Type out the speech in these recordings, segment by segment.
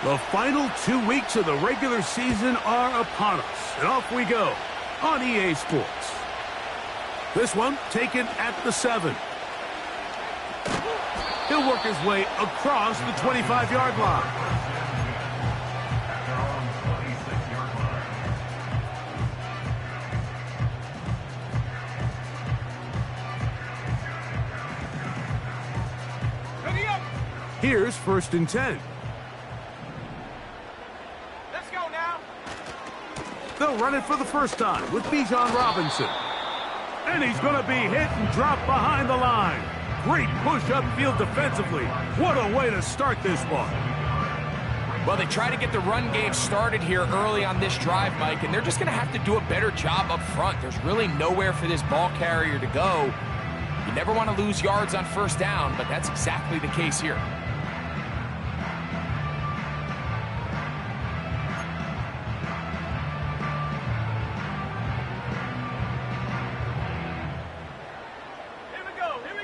The final 2 weeks of the regular season are upon us, and off we go on EA Sports. This one taken at the 7. He'll work his way across the 25-yard line. Here's 1st and 10. Let's go now. They'll run it for the first time with Bijan Robinson. And he's going to be hit and dropped behind the line. Great push upfield defensively. What a way to start this one. Well, they try to get the run game started here early on this drive, Mike, and they're just going to have to do a better job up front. There's really nowhere for this ball carrier to go. You never want to lose yards on 1st down, but that's exactly the case here.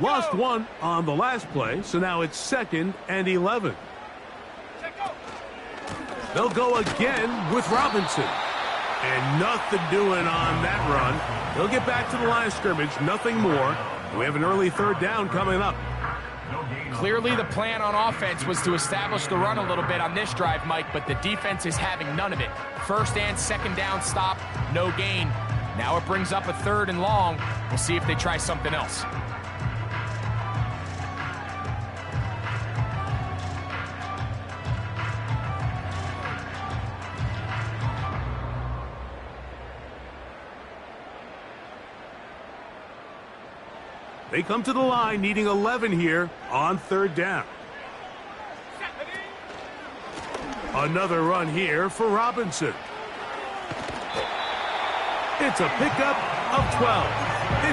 Lost one on the last play, so now it's 2nd and 11. They'll go again with Robinson. And nothing doing on that run. They'll get back to the line of scrimmage, nothing more. We have an early 3rd down coming up. Clearly the plan on offense was to establish the run a little bit on this drive, Mike, but the defense is having none of it. 1st and 2nd down stop, no gain. Now it brings up a 3rd and long. We'll see if they try something else. They come to the line needing 11 here on 3rd down. Another run here for Robinson. It's a pickup of 12.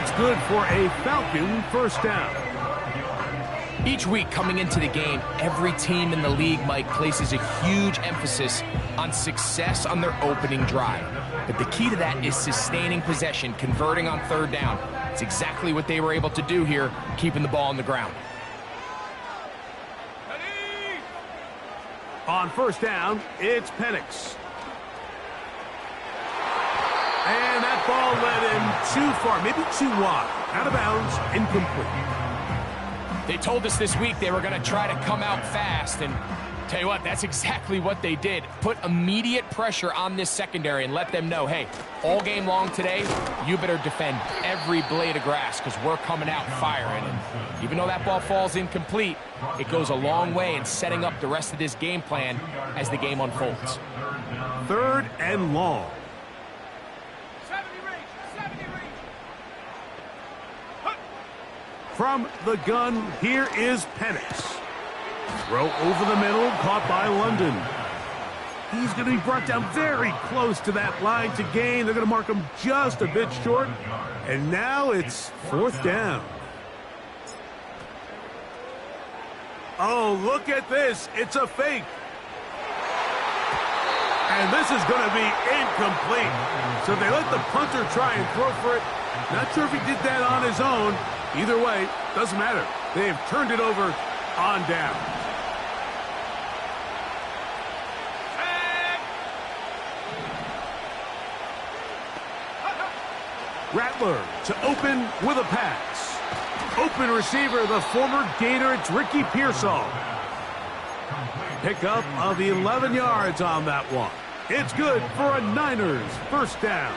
It's good for a Falcon 1st down. Each week coming into the game, every team in the league, Mike, places a huge emphasis on success on their opening drive. But the key to that is sustaining possession, converting on 3rd down. It's exactly what they were able to do here, keeping the ball on the ground. On 1st down, it's Penix. And that ball led him too far, maybe too wide. Out of bounds, incomplete. They told us this week they were going to try to come out fast, and tell you what, that's exactly what they did. Put immediate pressure on this secondary and let them know, hey, all game long today, you better defend every blade of grass because we're coming out firing. And even though that ball falls incomplete, it goes a long way in setting up the rest of this game plan as the game unfolds. 3rd and long. 70 range. From the gun, here is Penix. Throw over the middle, caught by London. He's going to be brought down very close to that line to gain. They're going to mark him just a bit short. And now it's 4th down. Oh, look at this. It's a fake. And this is going to be incomplete. So they let the punter try and throw for it. Not sure if he did that on his own. Either way, doesn't matter. They have turned it over on down. Rattler to open with a pass. Open receiver, the former Gator, it's Ricky Pearsall. Pickup of 11 yards on that one. It's good for a Niners 1st down.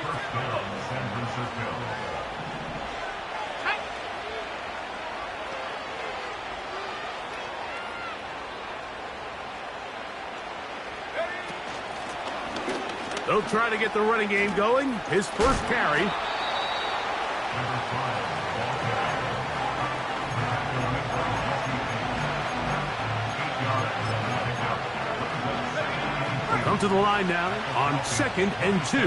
They'll try to get the running game going. His 1st carry. Come to the line now on 2nd and 2.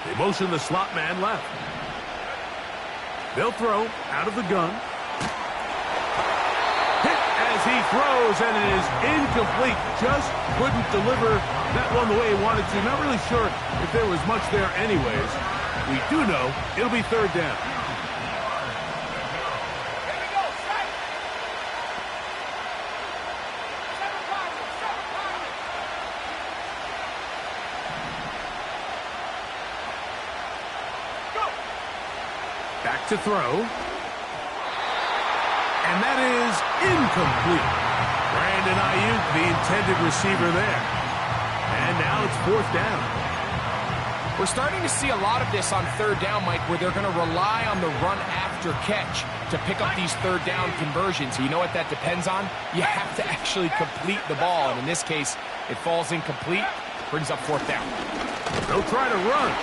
They motion the slot man left. They'll throw out of the gun. Hit as he throws, and it is incomplete. Just couldn't deliver that one the way he wanted to. Not really sure if there was much there anyways. We do know it'll be 3rd down. Back to throw. And that is incomplete. Brandon Ayuk, the intended receiver there. And now it's 4th down. We're starting to see a lot of this on 3rd down, Mike, where they're going to rely on the run after catch to pick up these 3rd down conversions. You know what that depends on? You have to actually complete the ball. And in this case, it falls incomplete, brings up 4th down. They'll try to run.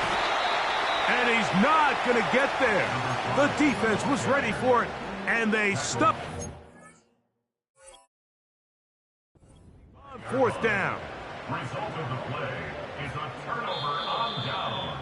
And he's not going to get there. The defense was ready for it, and they stuck. On 4th down. Result of the play is a turnover on downs.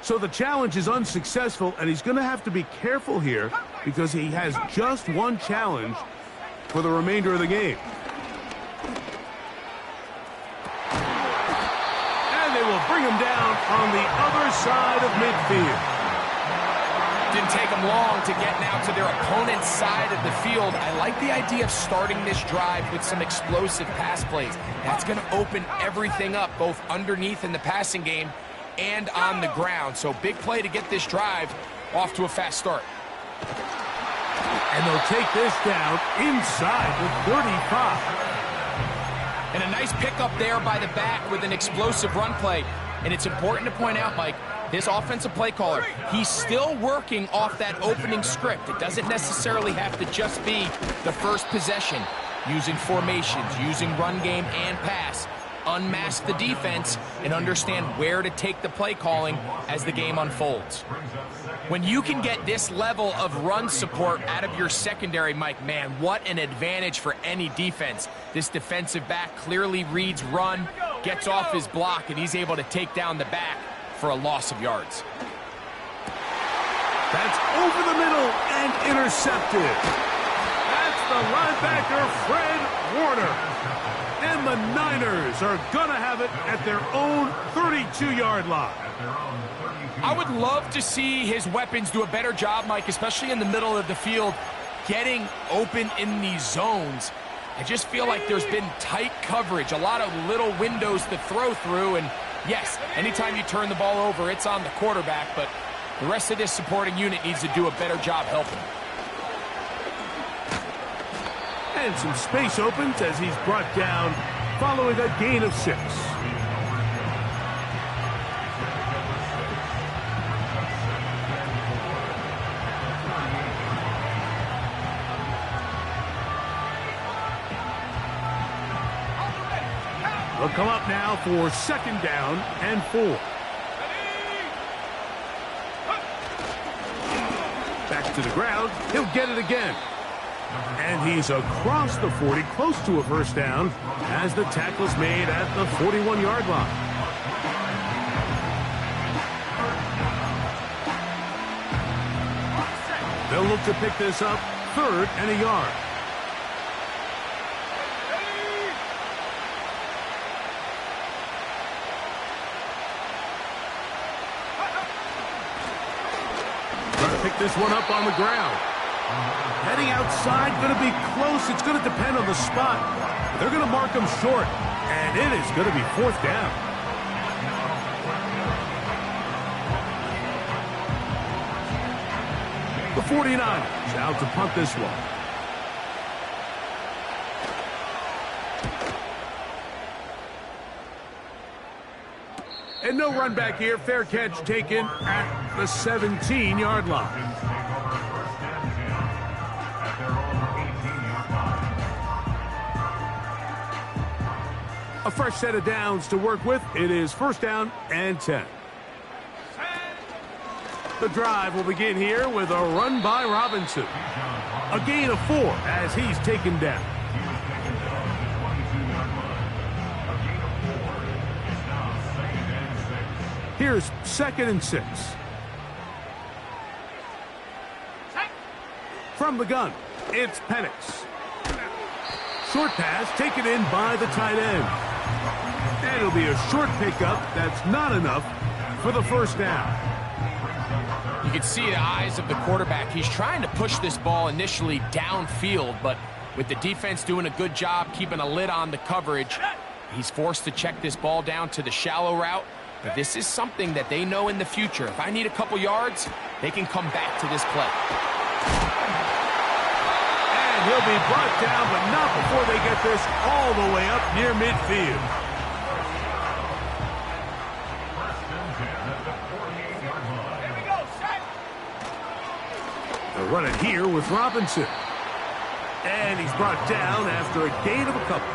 So the challenge is unsuccessful, and he's going to have to be careful here because he has just one challenge for the remainder of the game. And they will bring him down on the other side of midfield. Didn't take them long to get now to their opponent's side of the field. I like the idea of starting this drive with some explosive pass plays. That's going to open everything up, both underneath in the passing game and on the ground. So big play to get this drive off to a fast start. And they'll take this down inside the 35. And a nice pickup there by the back with an explosive run play. And it's important to point out, Mike, this offensive play caller, he's still working off that opening script. It doesn't necessarily have to just be the first possession. Using formations, using run game and pass. Unmask the defense and understand where to take the play calling as the game unfolds. When you can get this level of run support out of your secondary, Mike, man, what an advantage for any defense. This defensive back clearly reads run, gets off his block, and he's able to take down the back for a loss of yards. That's over the middle and intercepted. That's the linebacker, Fred Warner. And the Niners are going to have it at their own 32-yard line. I would love to see his weapons do a better job, Mike, especially in the middle of the field, getting open in these zones. I just feel like there's been tight coverage, a lot of little windows to throw through, and yes, anytime you turn the ball over, it's on the quarterback, but the rest of this supporting unit needs to do a better job helping. And some space opens as he's brought down following a gain of 6. They'll come up now for 2nd down and 4. Back to the ground. He'll get it again. And he's across the 40, close to a 1st down, as the tackle's made at the 41-yard line. They'll look to pick this up 3rd and a yard. Trying to pick this one up on the ground. Heading outside, going to be close. It's going to depend on the spot. They're going to mark him short, and it is going to be 4th down. The 49ers out to punt this one. And no run back here. Fair catch taken at the 17-yard line. A fresh set of downs to work with. It is 1st down and 10. The drive will begin here with a run by Robinson. A gain of 4 as he's taken down. Here's 2nd and 6. From the gun, it's Penix. Short pass taken in by the tight end. And it'll be a short pickup. That's not enough for the 1st down. You can see the eyes of the quarterback. He's trying to push this ball initially downfield, but With the defense doing a good job keeping a lid on the coverage, he's forced to check this ball down to the shallow route. But this is something that they know in the future. If I need a couple yards, they can come back to this play. And he'll be brought down, but not before they get this all the way up near midfield. Here we go, set. They'll run it here with Robinson. And he's brought down after a gain of a couple.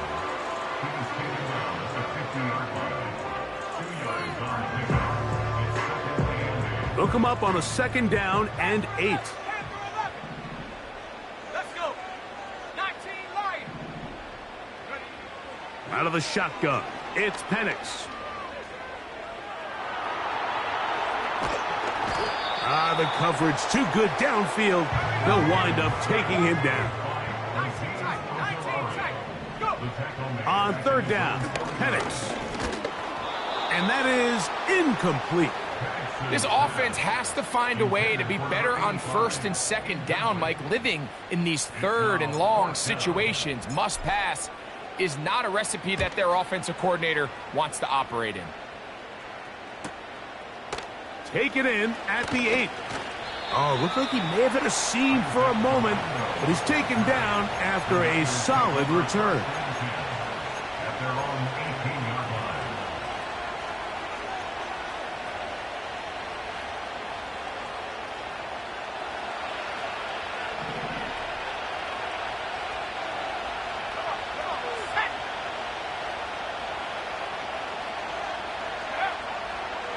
They'll come up on a 2nd down and 8. 10 through 11. Let's go. 19 Lion. Ready. Out of the shotgun, it's Penix. The coverage too good downfield. They'll wind up taking him down. 19 tight. Go. On 3rd down, Penix. And that is incomplete. This offense has to find a way to be better on 1st and 2nd down, Mike. Living in these 3rd and long situations, must pass, is not a recipe that their offensive coordinator wants to operate in. Take it in at the 8. Oh, looked like he may have hit a seam for a moment, but he's taken down after a solid return. At their own 18-yard line.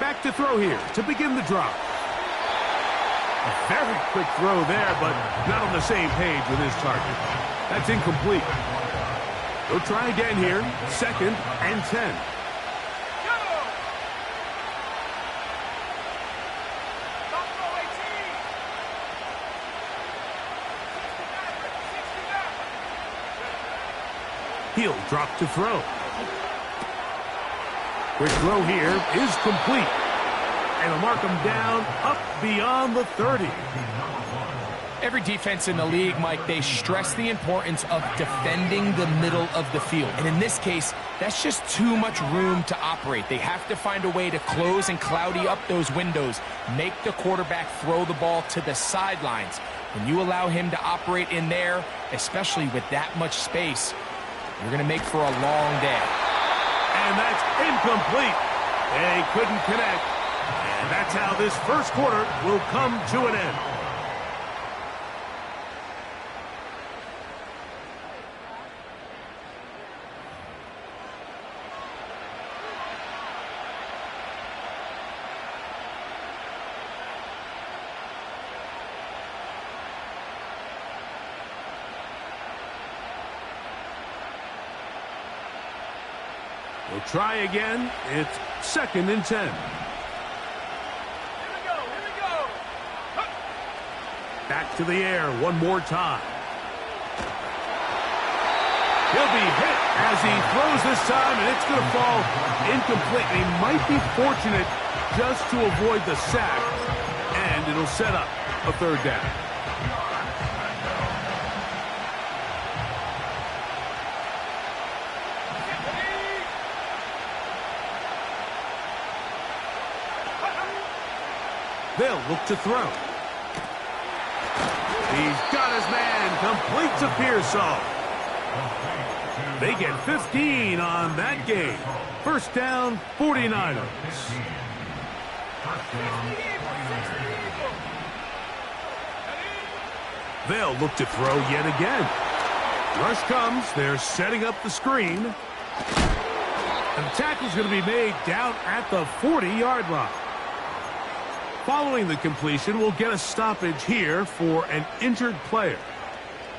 Back to throw here to begin the drop. A very quick throw there, but not on the same page with his target. That's incomplete. They'll try again here, 2nd and 10. Go. Don't throw 18. 69. He'll drop to throw. Quick throw here is complete. And they'll mark him down up beyond the 30. Every defense in the league, Mike, they stress the importance of defending the middle of the field. And in this case, that's just too much room to operate. They have to find a way to close and cloudy up those windows, make the quarterback throw the ball to the sidelines. When you allow him to operate in there, especially with that much space, you're going to make for a long day. And that's incomplete. They couldn't connect. And that's how this 1st quarter will come to an end. We'll try again. It's 2nd and 10. Here we go. Back to the air one more time. He'll be hit as he throws this time, and it's going to fall incomplete. He might be fortunate just to avoid the sack, and it'll set up a 3rd down. They'll look to throw. He's got his man complete to Pearsall. They get 15 on that game. 1st down, 49ers. They'll look to throw yet again. Rush comes. They're setting up the screen. And the tackle's going to be made down at the 40-yard line. Following the completion, we'll get a stoppage here for an injured player.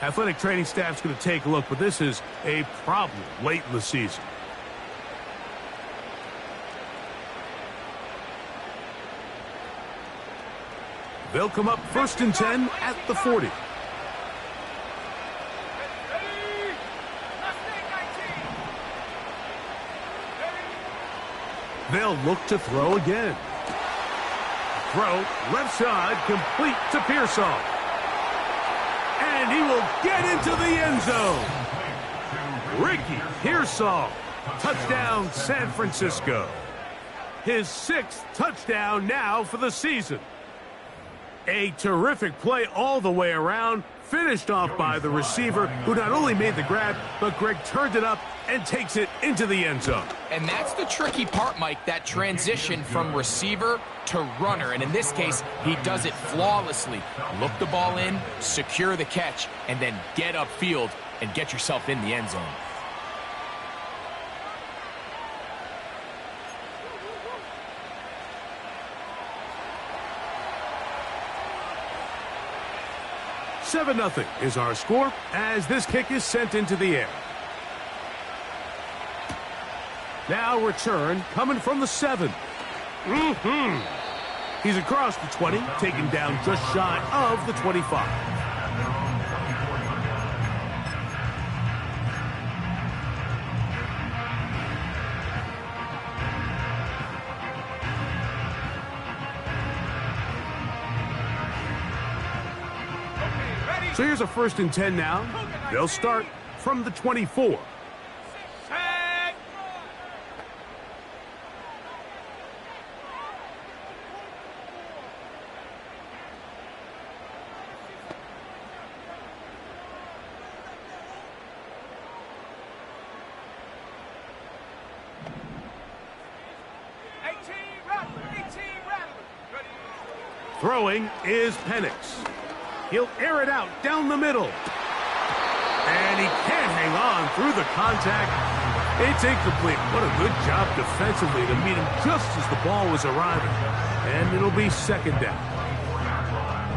Athletic training staff's going to take a look, but this is a problem late in the season. They'll come up 1st and 10 at the 40. They'll look to throw again. Throw, left side, complete to Pearsall. And And he will get into the end zone. Ricky Pearsall, touchdown San Francisco. His 6th touchdown now for the season. A terrific play all the way around, finished off by the receiver, who not only made the grab, but Greg turned it up and takes it into the end zone. And that's the tricky part, Mike, that transition from receiver to runner. And in this case, he does it flawlessly. Look the ball in, secure the catch, and then get upfield and get yourself in the end zone. Seven 0 is our score as this kick is sent into the air. Now return coming from the 7. He's across the 20, taken down just shy of the 25. So here's a 1st and 10 now. They'll start from the 24. Throwing is Penix. He'll air it out down the middle. And he can't hang on through the contact. It's incomplete. What a good job defensively to meet him just as the ball was arriving. And it'll be 2nd down.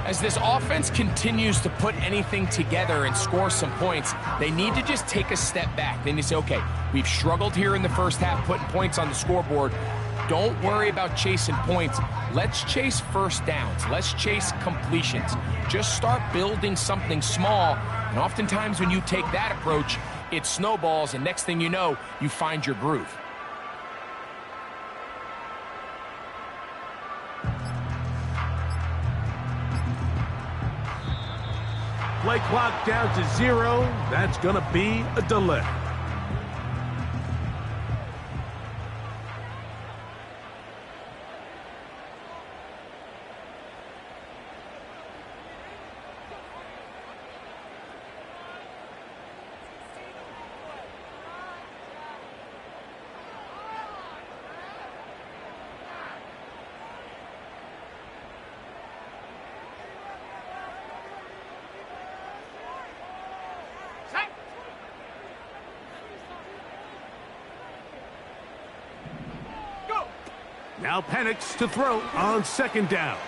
As this offense continues to put anything together and score some points, they need to just take a step back. Then you say, okay, we've struggled here in the first half, putting points on the scoreboard. Don't worry about chasing points. Let's chase first downs. Let's chase completions. Just start building something small. And oftentimes when you take that approach, it snowballs, and next thing you know, you find your groove. Play clock down to 0. That's going to be a delay. Now Penix to throw on 2nd down.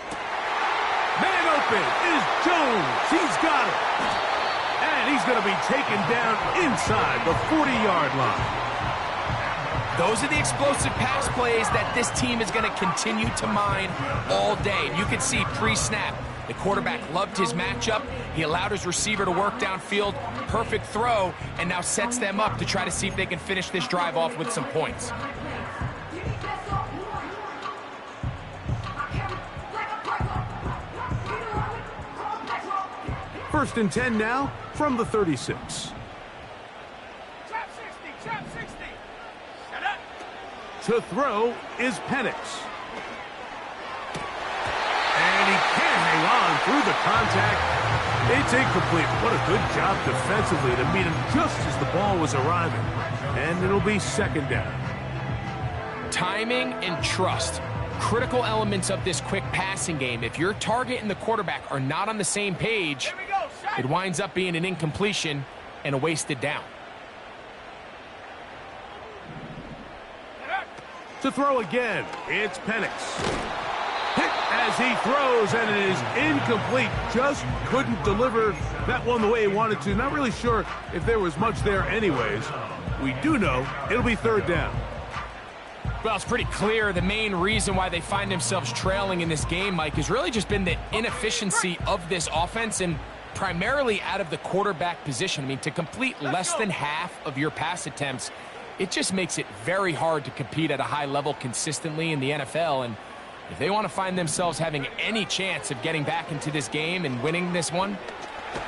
Man open is Jones. He's got it. And he's going to be taken down inside the 40-yard line. Those are the explosive pass plays that this team is going to continue to mine all day. And you can see pre-snap, the quarterback loved his matchup. He allowed his receiver to work downfield. Perfect throw, and now sets them up to try to see if they can finish this drive off with some points. 1st and 10 now from the 36. Trap 60. Set up. To throw is Penix. And he can't hang on through the contact. It's incomplete. What a good job defensively to meet him just as the ball was arriving. And it'll be 2nd down. Timing and trust. Critical elements of this quick passing game. If your target and the quarterback are not on the same page, it winds up being an incompletion and a wasted down. To throw again, it's Penix. Hit as he throws, and it is incomplete. Just couldn't deliver that one the way he wanted to. Not really sure if there was much there anyways. We do know it'll be 3rd down. Well, it's pretty clear the main reason why they find themselves trailing in this game, Mike, has really just been the inefficiency of this offense and primarily out of the quarterback position. I mean, to complete less than half of your pass attempts, it just makes it very hard to compete at a high level consistently in the NFL. And if they want to find themselves having any chance of getting back into this game and winning this one,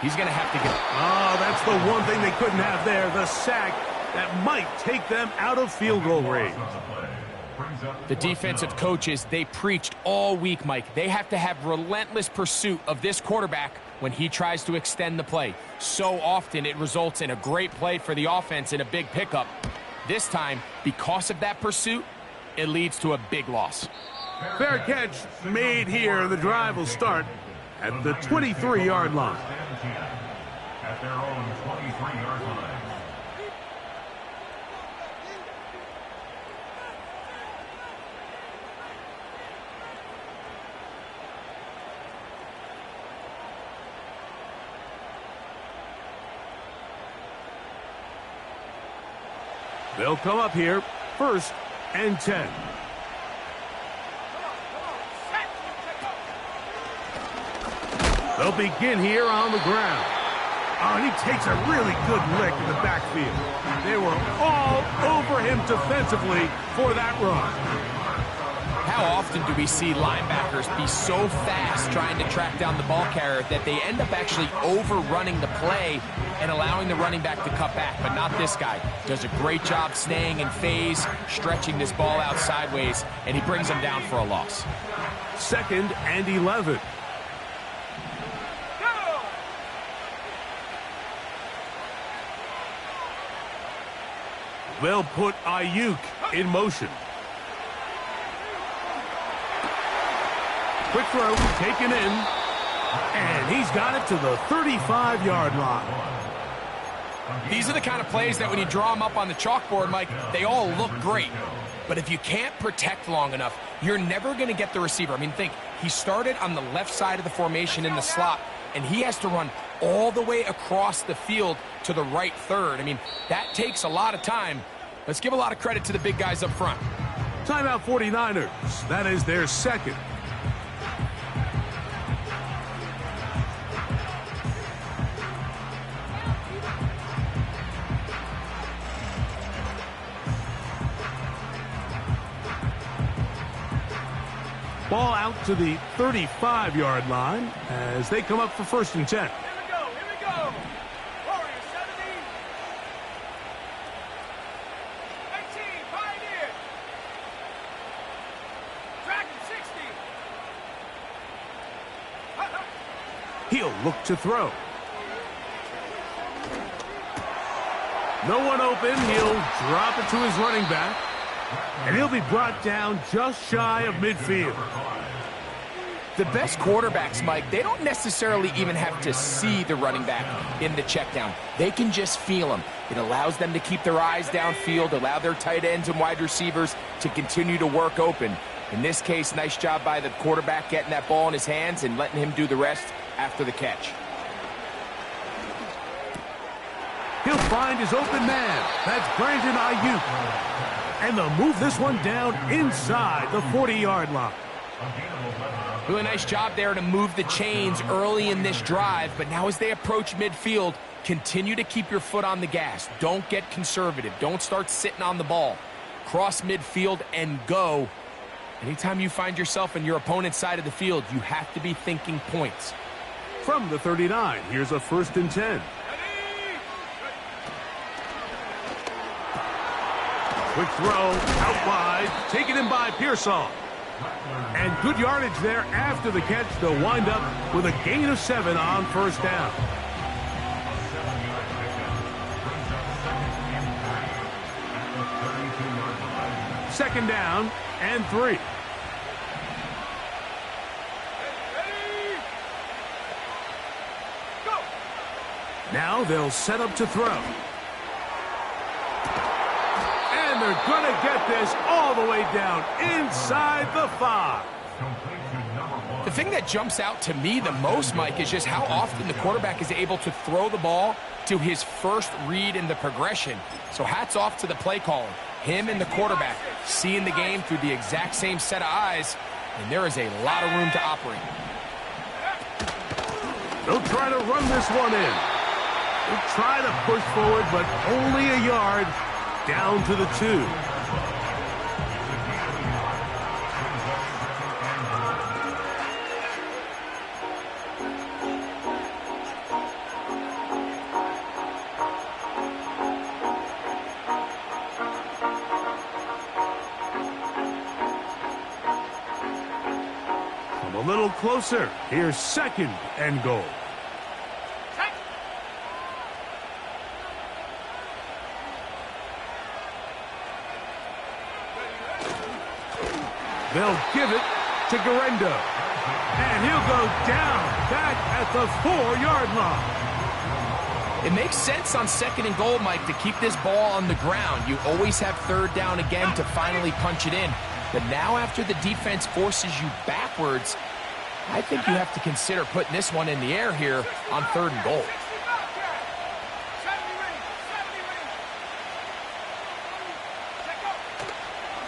He's going to have to get... Oh, that's the one thing they couldn't have there, the sack that might take them out of field goal range. The defensive coaches, they preached all week, Mike. They have to have relentless pursuit of this quarterback when he tries to extend the play. So often it results in a great play for the offense and a big pickup. This time, because of that pursuit, it leads to a big loss. Fair catch made here. The drive will start at the 23-yard line. At their own 23-yard line. They'll come up here, 1st and 10. They'll begin here on the ground. Oh, and he takes a really good lick in the backfield. They were all over him defensively for that run. How often do we see linebackers be so fast trying to track down the ball carrier that they end up actually overrunning the play and allowing the running back to cut back? But not this guy. Does a great job staying in phase, stretching this ball out sideways, and he brings them down for a loss. 2nd and 11. They'll put Ayuk in motion. Quick throw, taken in, and he's got it to the 35-yard line. These are the kind of plays that when you draw them up on the chalkboard, Mike, they all look great. But if you can't protect long enough, you're never going to get the receiver. I mean, think, he started on the left side of the formation in the slot, and he has to run all the way across the field to the right third. I mean, that takes a lot of time. Let's give a lot of credit to the big guys up front. Timeout 49ers. That is their 2nd. Ball out to the 35-yard line as they come up for 1st and 10. Here we go. Warriors 70. 18, Pioneer. Dragon 60. He'll look to throw. No one open. He'll drop it to his running back. And he'll be brought down just shy of midfield. The best quarterbacks, Mike, they don't necessarily even have to see the running back in the check down. They can just feel him. It allows them to keep their eyes downfield, allow their tight ends and wide receivers to continue to work open. In this case, nice job by the quarterback getting that ball in his hands and letting him do the rest after the catch. He'll find his open man. That's Brandon Ayuk. And they'll move this one down inside the 40-yard line. Really nice job there to move the chains early in this drive, but now as they approach midfield, continue to keep your foot on the gas. Don't get conservative. Don't start sitting on the ball. Cross midfield and go. Anytime you find yourself in your opponent's side of the field, you have to be thinking points. From the 39, here's a 1st and 10. Quick throw, out wide, taken in by Pearsall. And good yardage there after the catch. They'll wind up with a gain of 7 on 1st down. Second down and 3. Now they'll set up to throw. And they're going to get this all the way down inside the 5. The thing that jumps out to me the most, Mike, is just how often the quarterback is able to throw the ball to his first read in the progression. So hats off to the play caller. Him and the quarterback seeing the game through the exact same set of eyes, and there is a lot of room to operate. They'll try to run this one in. They'll try to push forward, but only a yard down to the 2. closer. Here's second and goal. They'll give it to Garendo. And he'll go down back at the 4-yard line. It makes sense on second and goal, Mike, to keep this ball on the ground. You always have third down again to finally punch it in. But now after the defense forces you backwards, I think you have to consider putting this one in the air here on third and goal.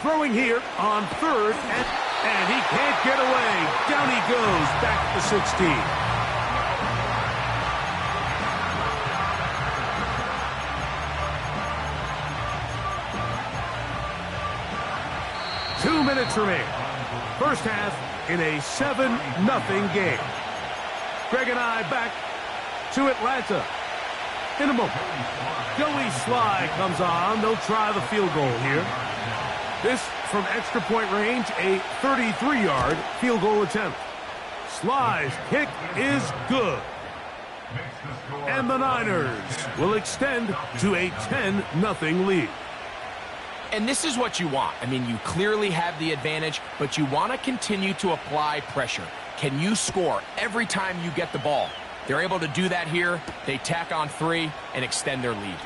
Throwing here on third, and he can't get away. Down he goes, back to 16. Two minutes remain. First half in a 7-0 game. Greg and I back to Atlanta in a moment. Joey Sly comes on. They'll try the field goal here. This from extra point range, a 33-yard field goal attempt. Sly's kick is good. And the Niners will extend to a 10-0 lead. And this is what you want. I mean, you clearly have the advantage, but you want to continue to apply pressure. Can you score every time you get the ball? They're able to do that here. They tack on 3 and extend their lead.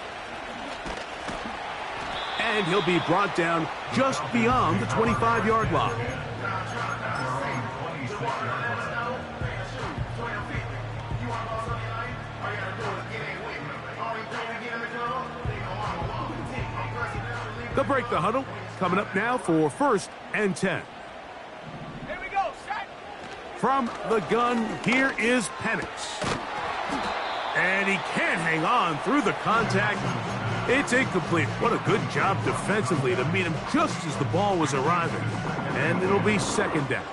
And he'll be brought down just beyond the 25-yard line. They'll break the huddle. Coming up now for 1st and 10. Here we go, set. From the gun, here is Penix. And he can't hang on through the contact. It's incomplete. What a good job defensively to meet him just as the ball was arriving. And it'll be second down.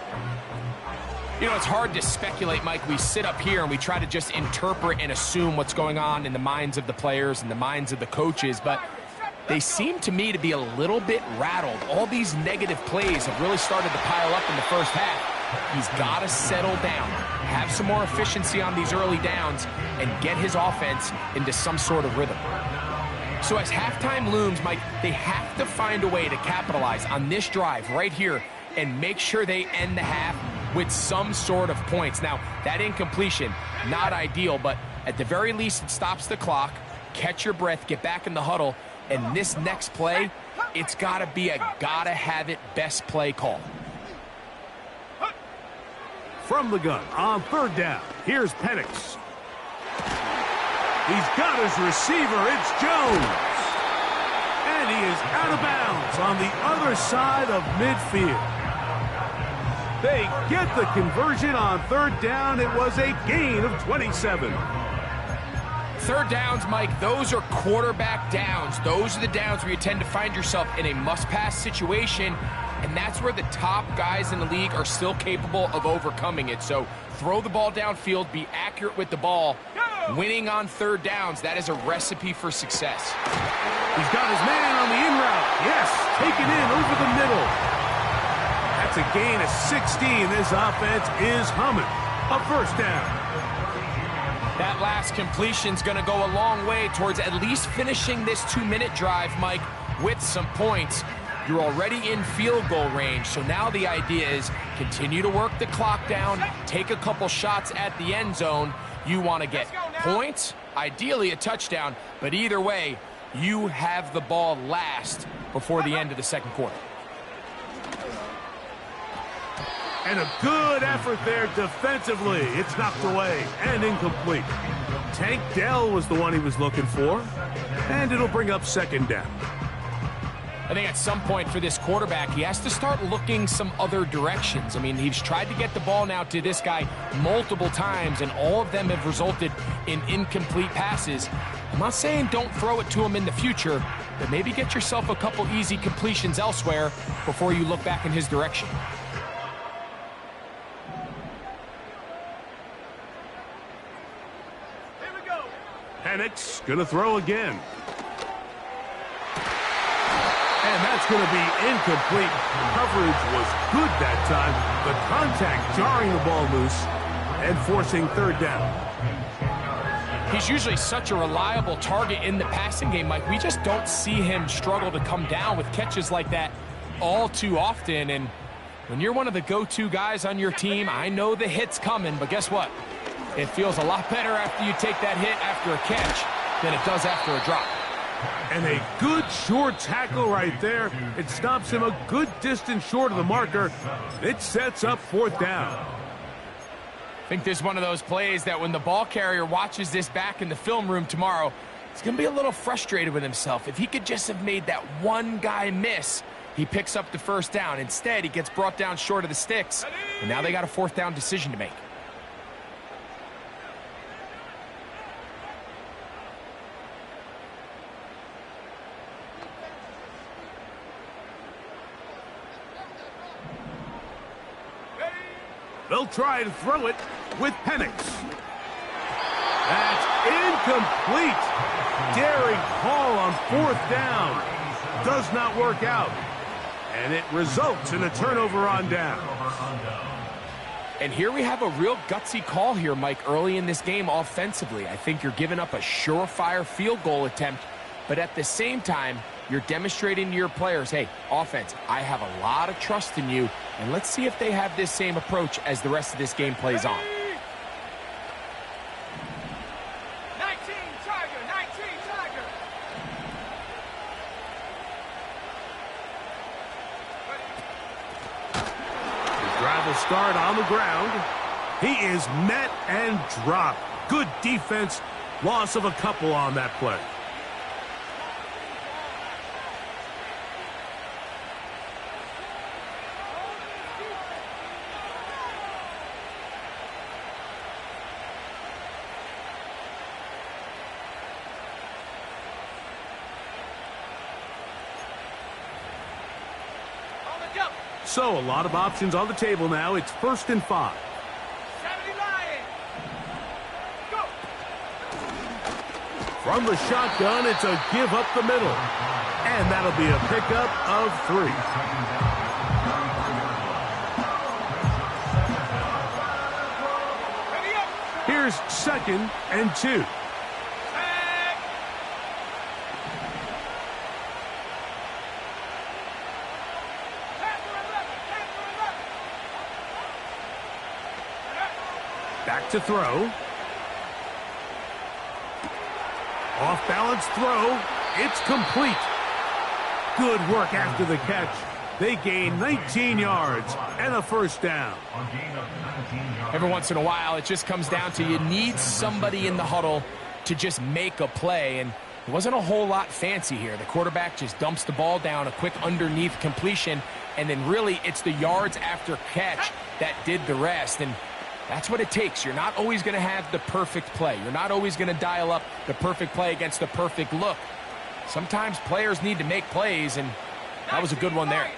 You know, it's hard to speculate, Mike. We sit up here and we try to just interpret and assume what's going on in the minds of the players and the minds of the coaches, but they seem to me to be a little bit rattled. All these negative plays have really started to pile up in the first half. He's got to settle down, have some more efficiency on these early downs, and get his offense into some sort of rhythm. So as halftime looms, Mike, they have to find a way to capitalize on this drive right here and make sure they end the half with some sort of points. Now, that incompletion, not ideal, but at the very least, it stops the clock. Catch your breath, get back in the huddle, and this next play, it's got to be a gotta-have-it best play call. From the gun on third down, here's Penix. He's got his receiver. It's Jones. And he is out of bounds on the other side of midfield. They get the conversion on third down. It was a gain of 27. Third downs, Mike, those are quarterback downs. Those are the downs where you tend to find yourself in a must-pass situation, and that's where the top guys in the league are still capable of overcoming it. So throw the ball downfield, be accurate with the ball. Winning on third downs, that is a recipe for success. He's got his man on the in route. Yes, taken in over the middle. That's a gain of 16. This offense is humming. A first down. That last completion's going to go a long way towards at least finishing this 2-minute drive, Mike, with some points. You're already in field goal range, so now the idea is continue to work the clock down, take a couple shots at the end zone. You want to get points, ideally a touchdown, but either way, you have the ball last before the end of the second quarter. And a good effort there defensively. It's knocked away and incomplete. Tank Dell was the one he was looking for, and it'll bring up second down. I think at some point for this quarterback, he has to start looking some other directions. I mean, he's tried to get the ball now to this guy multiple times, and all of them have resulted in incomplete passes. I'm not saying don't throw it to him in the future, but maybe get yourself a couple easy completions elsewhere before you look back in his direction. Penix gonna throw again. And And that's going to be incomplete. Coverage was good that time. The contact jarring the ball loose and forcing third down. He's usually such a reliable target in the passing game, Mike. We just don't see him struggle to come down with catches like that all too often. And when you're one of the go-to guys on your team, I know the hit's coming, but guess what? It feels a lot better after you take that hit after a catch than it does after a drop. And a good short tackle right there. It stops him a good distance short of the marker. It sets up fourth down. I think this is one of those plays that when the ball carrier watches this back in the film room tomorrow, he's going to be a little frustrated with himself. If he could just have made that one guy miss, he picks up the first down. Instead, he gets brought down short of the sticks, and now they got a fourth down decision to make. They'll try to throw it with Penix. That's incomplete. Daring call on fourth down. Does not work out. And it results in a turnover on down. And here we have a real gutsy call here, Mike, early in this game offensively. I think you're giving up a surefire field goal attempt, but at the same time, you're demonstrating to your players, hey, offense, I have a lot of trust in you, and let's see if they have this same approach as the rest of this game plays on. 19 Tiger, 19 Tiger. The drive will start on the ground. He is met and dropped. Good defense. Loss of a couple on that play. So a lot of options on the table now. It's 1st and 5. 70 Lion. Go. From the shotgun, it's a give up the middle. And that'll be a pickup of 3. Ready up. Here's 2nd and 2. Back to throw. Off balance throw. It's complete. Good work after the catch. They gain 19 yards and a first down. Every once in a while, it just comes down to you need somebody in the huddle to just make a play, and it wasn't a whole lot fancy here. The quarterback just dumps the ball down, a quick underneath completion, and then really it's the yards after catch that did the rest. And that's what it takes. You're not always going to have the perfect play. You're not always going to dial up the perfect play against the perfect look. Sometimes players need to make plays, and that was a good one there.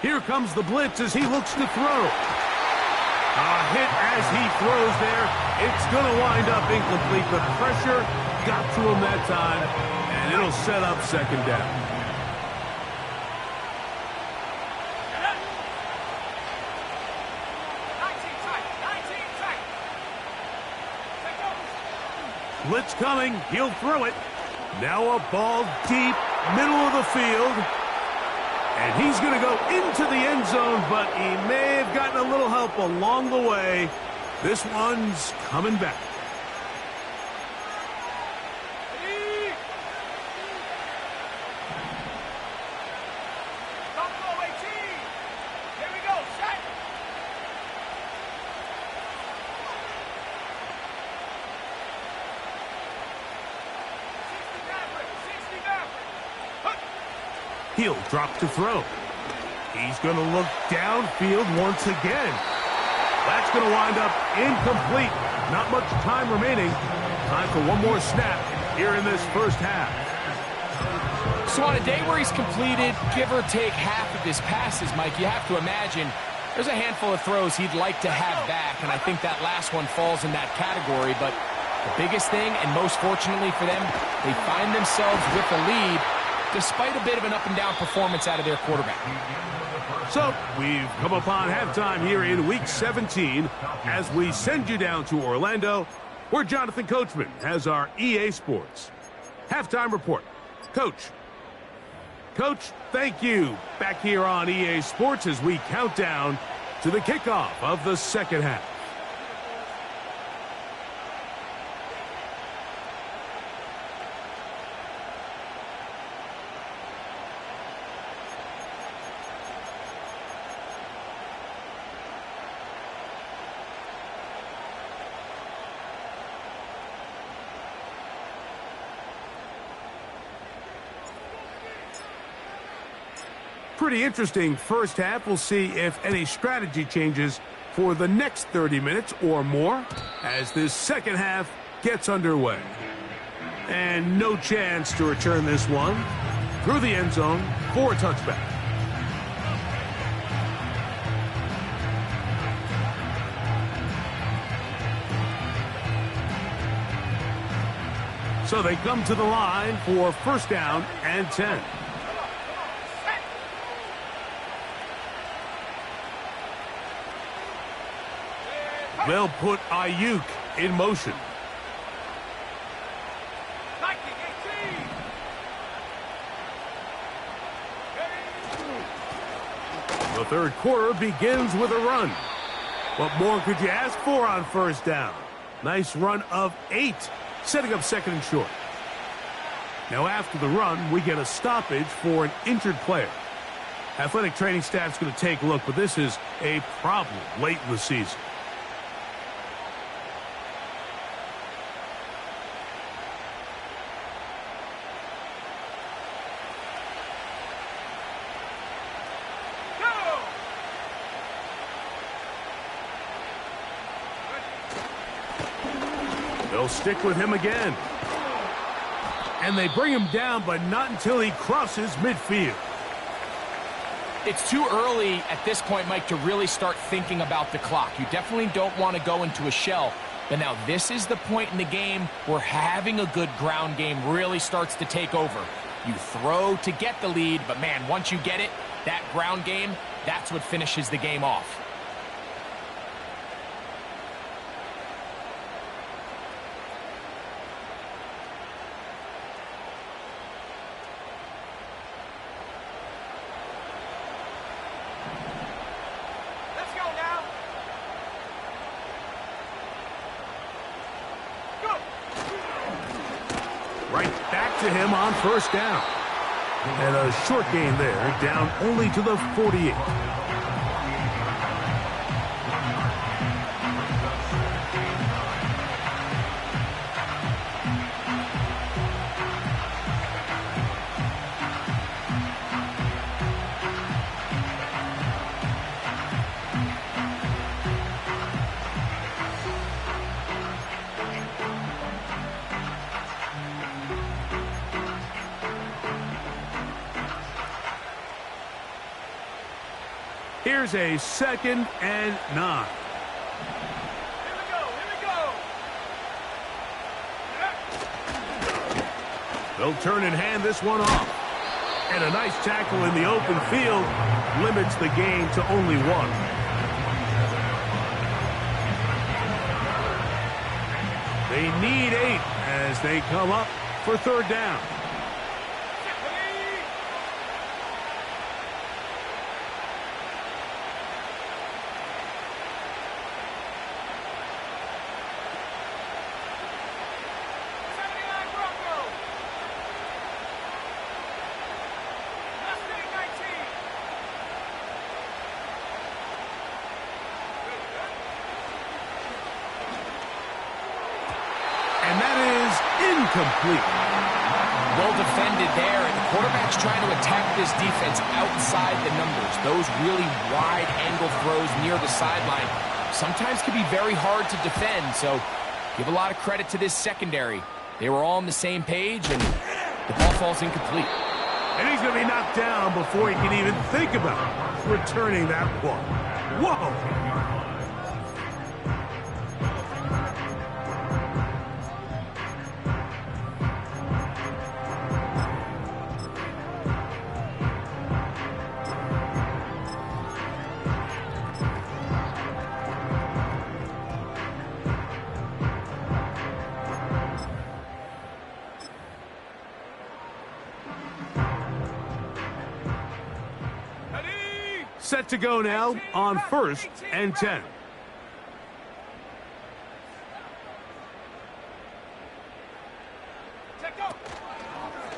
Here comes the blitz as he looks to throw. A hit as he throws there. It's going to wind up incomplete. The pressure got to him that time, and it'll set up 2nd down. Blitz coming. He'll throw it. Now a ball deep, middle of the field. And he's going to go into the end zone, but he may have gotten a little help along the way. This one's coming back. He'll drop to throw. He's going to look downfield once again. That's going to wind up incomplete. Not much time remaining. Time for one more snap here in this first half. So on a day where he's completed, give or take half of his passes, Mike, you have to imagine there's a handful of throws he'd like to have back, and I think that last one falls in that category. But the biggest thing, and most fortunately for them, they find themselves with a lead. despite a bit of an up-and-down performance out of their quarterback. So, we've come upon halftime here in Week 17 as we send you down to Orlando, where Jonathan Coachman has our EA Sports halftime report. Coach, thank you. Back here on EA Sports as we count down to the kickoff of the second half. Pretty interesting first half. We'll see if any strategy changes for the next 30 minutes or more as this second half gets underway. And no chance to return this one through the end zone for a touchback. So they come to the line for first down and 10. They'll put Ayuk in motion. The third quarter begins with a run. What more could you ask for on first down? Nice run of 8, setting up second and short. Now after the run, we get a stoppage for an injured player. Athletic training staff's going to take a look, but this is a problem late in the season. They'll stick with him again. And they bring him down, but not until he crosses midfield. It's too early at this point, Mike, to really start thinking about the clock. You definitely don't want to go into a shell. But now this is the point in the game where having a good ground game really starts to take over. You throw to get the lead, but man, once you get it, that ground game, that's what finishes the game off. Right back to him on first down. And a short gain there, down only to the 48. Here's a 2nd and 9. Here we go. They'll turn and hand this one off. And a nice tackle in the open field limits the game to only 1. They need 8 as they come up for third down. Complete. Well defended there, and the quarterback's trying to attack this defense outside the numbers. Those really wide angle throws near the sideline sometimes can be very hard to defend, so give a lot of credit to this secondary. They were all on the same page, and the ball falls incomplete. And he's going to be knocked down before he can even think about returning that one. Whoa! Set to go now on 1st and 10.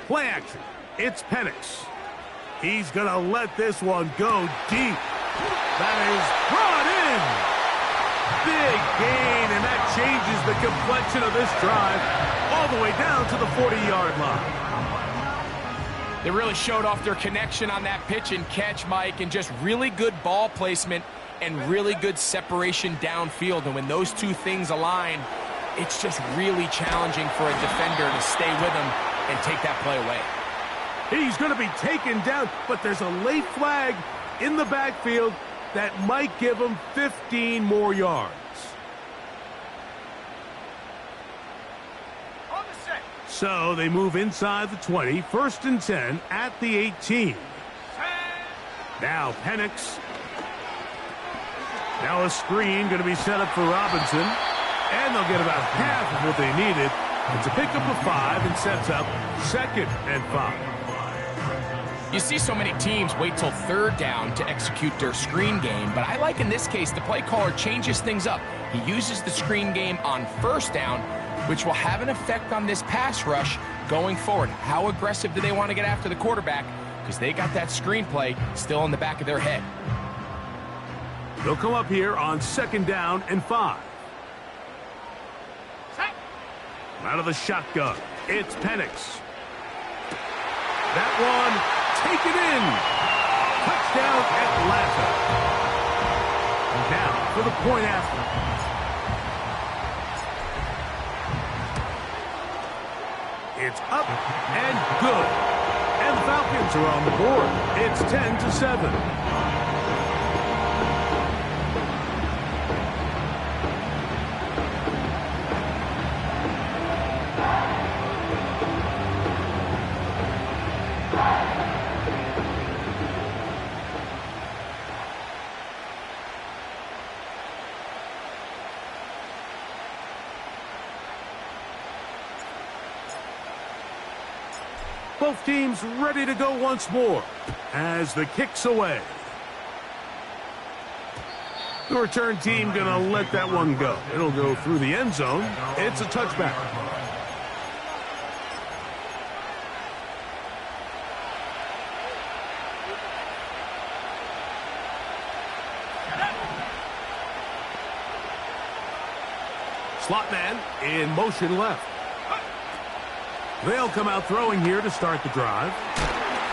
Play action. It's Penix. He's going to let this one go deep. That is brought in. Big gain, and that changes the complexion of this drive all the way down to the 40-yard line. They really showed off their connection on that pitch and catch, Mike, and just really good ball placement and really good separation downfield. And when those two things align, it's just really challenging for a defender to stay with him and take that play away. He's going to be taken down, but there's a late flag in the backfield that might give him 15 more yards. On the set. So they move inside the 20, 1st and 10 at the 18. Now Penix. Now a screen going to be set up for Robinson. And they'll get about half of what they needed. It's a pickup of 5 and sets up 2nd and 5. You see so many teams wait till 3rd down to execute their screen game, but I like in this case the play caller changes things up. He uses the screen game on 1st down, which will have an effect on this pass rush going forward. How aggressive do they want to get after the quarterback? Because they got that screenplay still in the back of their head. They'll come up here on 2nd down and 5. Out of the shotgun, it's Penix. That one, taken in. Touchdown, Atlanta. And now for the point after. It's up and good. And the Falcons are on the board. It's 10-7. Both teams ready to go once more as the kick's away. The return team going to let that one go. It'll go through the end zone. It's a touchback. Slot man in motion left. They'll come out throwing here to start the drive.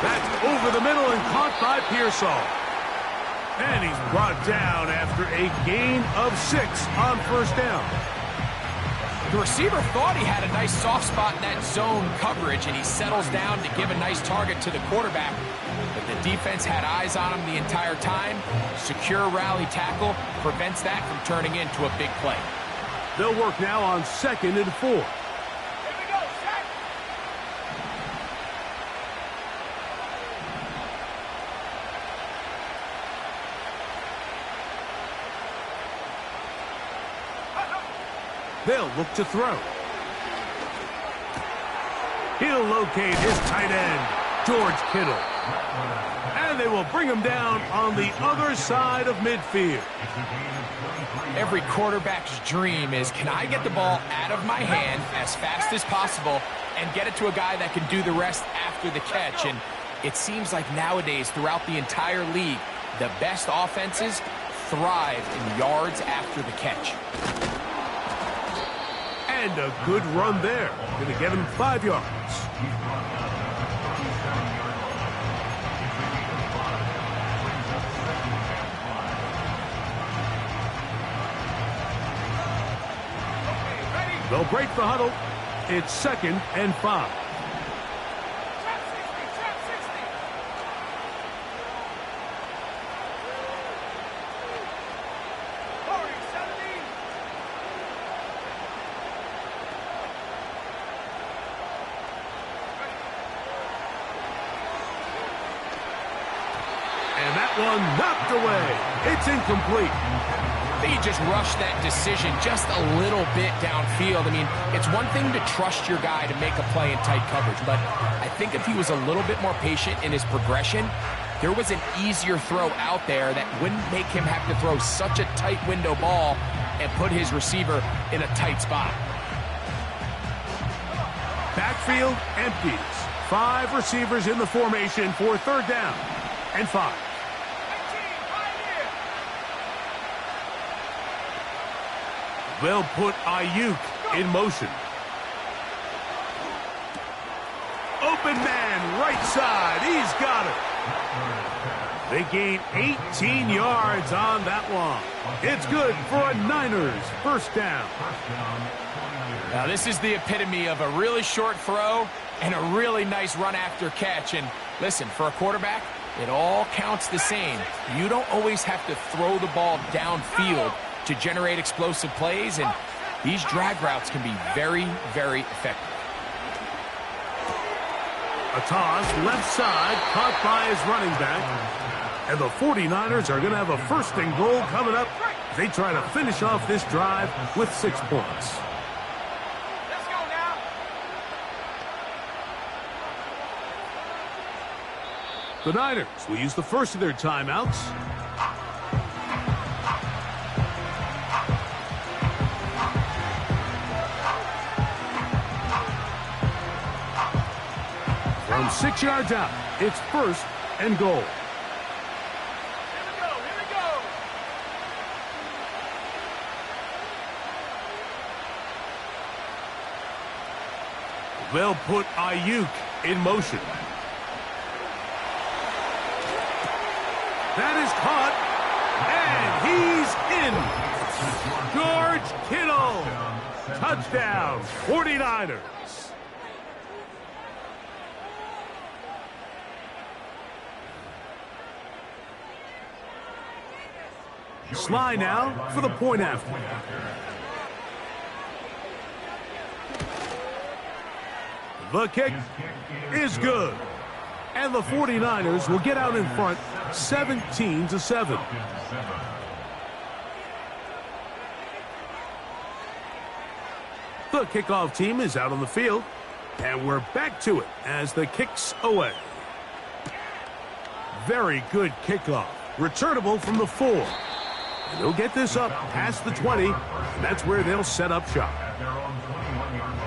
That's over the middle and caught by Pearsall. And he's brought down after a gain of 6 on 1st down. The receiver thought he had a nice soft spot in that zone coverage, and he settles down to give a nice target to the quarterback. But the defense had eyes on him the entire time. Secure rally tackle prevents that from turning into a big play. They'll work now on 2nd and 4. They'll look to throw. He'll locate his tight end, George Kittle. And they will bring him down on the other side of midfield. Every quarterback's dream is, can I get the ball out of my hand as fast as possible and get it to a guy that can do the rest after the catch? And it seems like nowadays, throughout the entire league, the best offenses thrive in yards after the catch. And a good run there. Going to get him 5 yards. They'll break the huddle. It's 2nd and 5. One knocked away. It's incomplete. They just rushed that decision just a little bit downfield. I mean, it's one thing to trust your guy to make a play in tight coverage, but I think if he was a little bit more patient in his progression, there was an easier throw out there that wouldn't make him have to throw such a tight window ball and put his receiver in a tight spot. Backfield empties. 5 receivers in the formation for 3rd down and 5. They'll put Ayuk in motion. Open man, right side. He's got it. They gain 18 yards on that one. It's good for a Niners 1st down. Now, this is the epitome of a really short throw and a really nice run after catch. And listen, for a quarterback, it all counts the same. You don't always have to throw the ball downfield to generate explosive plays, and these drag routes can be very, very effective. A toss, left side, caught by his running back. And the 49ers are going to have a 1st and goal coming up. They try to finish off this drive with 6 points. Let's go now. The Niners will use the first of their timeouts. From 6 yards out, it's 1st and goal. Here we go. They'll put Ayuk in motion. That is caught, and he's in. George Kittle. Touchdown, 49ers. Sly now for the point after. The kick is good. And the 49ers will get out in front 17-7. The kickoff team is out on the field. And we're back to it as the kick's away. Very good kickoff. Returnable from the 4. And they'll get this up past the 20, and that's where they'll set up shop. At their own 21-yard line.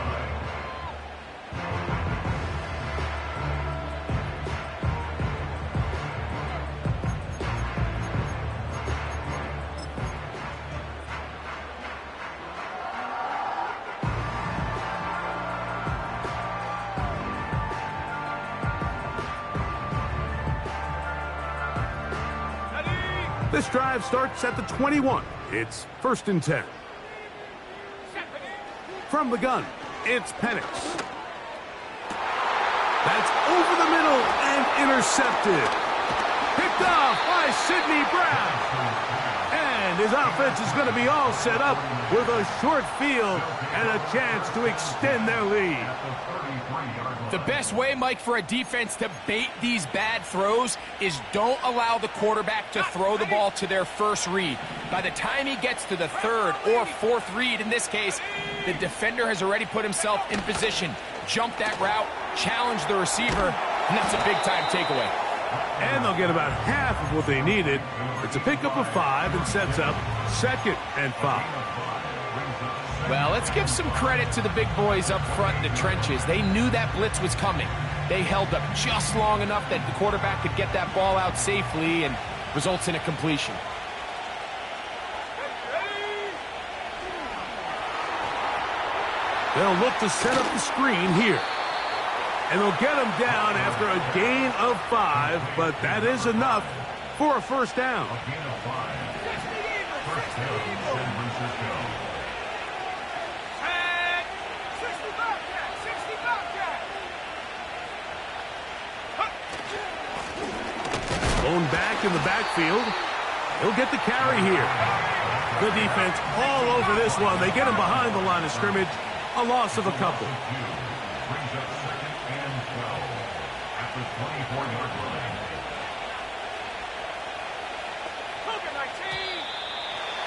This drive starts at the 21. It's 1st and 10. From the gun, it's Penix. That's over the middle and intercepted. Picked off by Sidney Brown. And his offense is going to be all set up with a short field and a chance to extend their lead. The best way, Mike, for a defense to bait these bad throws is don't allow the quarterback to throw the ball to their first read. By the time he gets to the 3rd or 4th read, in this case, the defender has already put himself in position, jumped that route, challenged the receiver, and that's a big-time takeaway. And they'll get about half of what they needed. It's a pickup of 5 and sets up 2nd and 5. Well, let's give some credit to the big boys up front in the trenches. They knew that blitz was coming. They held up just long enough that the quarterback could get that ball out safely and results in a completion. They'll look to set up the screen here. And they'll get him down after a gain of 5, but that is enough for a 1st down. Blown back in the backfield. He'll get the carry here. The defense all over this one. They get him behind the line of scrimmage. A loss of a couple. Brings up 2nd and 12 at the 24-yard line.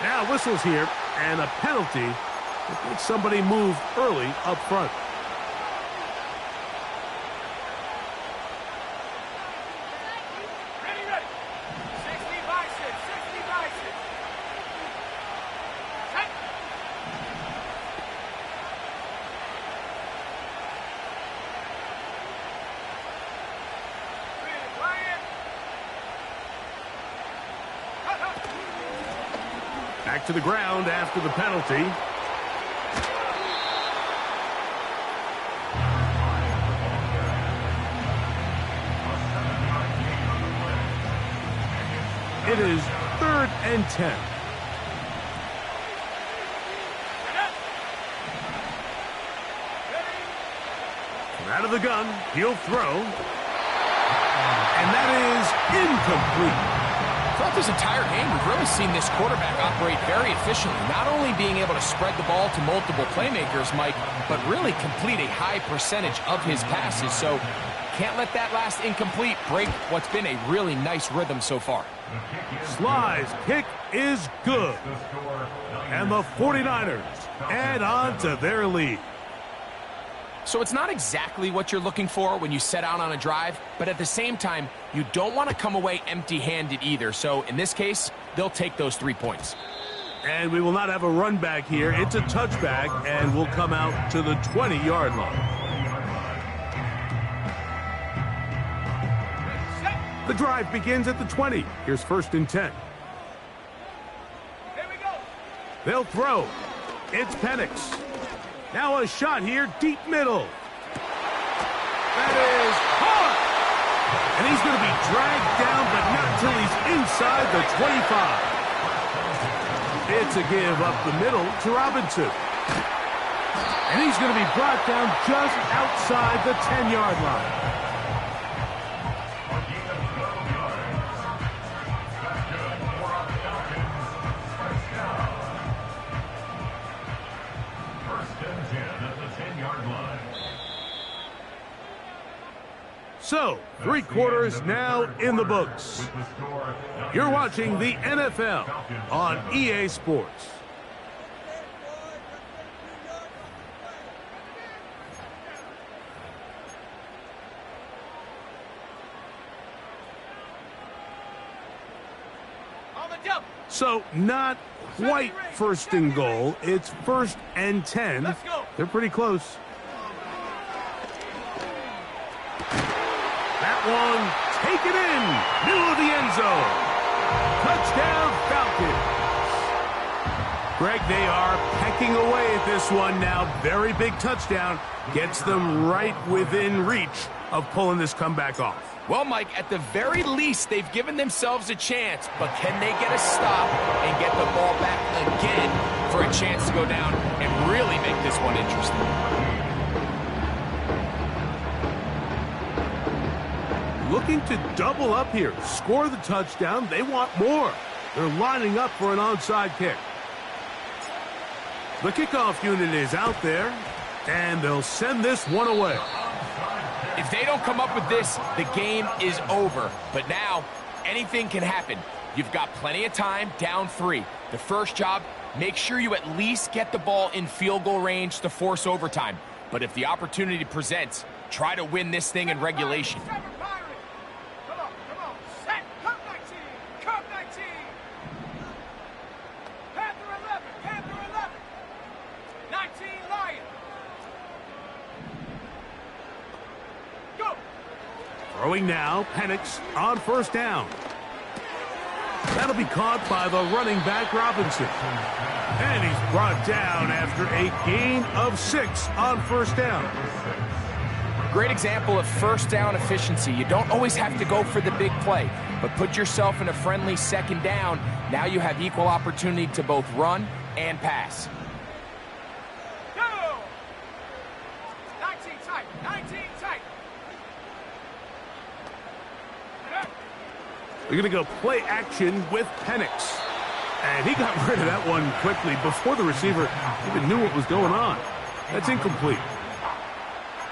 Now whistles here and a penalty that makes somebody move early up front. Ready? Back to the ground after the penalty. It is 3rd and 10. Out of the gun, he'll throw. And that is incomplete. Throughout this entire game, we've really seen this quarterback operate very efficiently, not only being able to spread the ball to multiple playmakers, Mike, but really complete a high percentage of his passes. So can't let that last incomplete break what's been a really nice rhythm so far. Sly's kick is good. And the 49ers add on to their lead. So it's not exactly what you're looking for when you set out on a drive, but at the same time, you don't want to come away empty-handed either. So in this case, they'll take those 3 points. And we will not have a run back here. It's a touchback, and we'll come out to the 20-yard line. The drive begins at the 20. Here's 1st and 10. Here we go. They'll throw. It's Penix. Now a shot here, deep middle. That is caught. And he's going to be dragged down, but not until he's inside the 25. It's a give up the middle to Robinson. And he's going to be brought down just outside the 10-yard line. So, 3 quarters now in the books. You're watching the NFL on EA Sports. So, not quite 1st and goal. It's 1st and 10. They're pretty close. That one, take it in, middle of the end zone. Touchdown, Falcons. Greg, they are pecking away at this one now. Very big touchdown. Gets them right within reach of pulling this comeback off. Well, Mike, at the very least, they've given themselves a chance, but can they get a stop and get the ball back again for a chance to go down and really make this one interesting? Looking to double up here, score the touchdown. They want more. They're lining up for an onside kick. The kickoff unit is out there, and they'll send this one away. If they don't come up with this, the game is over. But now, anything can happen. You've got plenty of time, down 3. The first job, make sure you at least get the ball in field goal range to force overtime. But if the opportunity presents, try to win this thing in regulation. Throwing now, Penix on 1st down. That'll be caught by the running back, Robinson. And he's brought down after a gain of 6 on 1st down. Great example of 1st down efficiency. You don't always have to go for the big play, but put yourself in a friendly 2nd down. Now you have equal opportunity to both run and pass. Go! 19 tight, 19 tight. We're going to go play action with Penix. And he got rid of that one quickly before the receiver even knew what was going on. That's incomplete.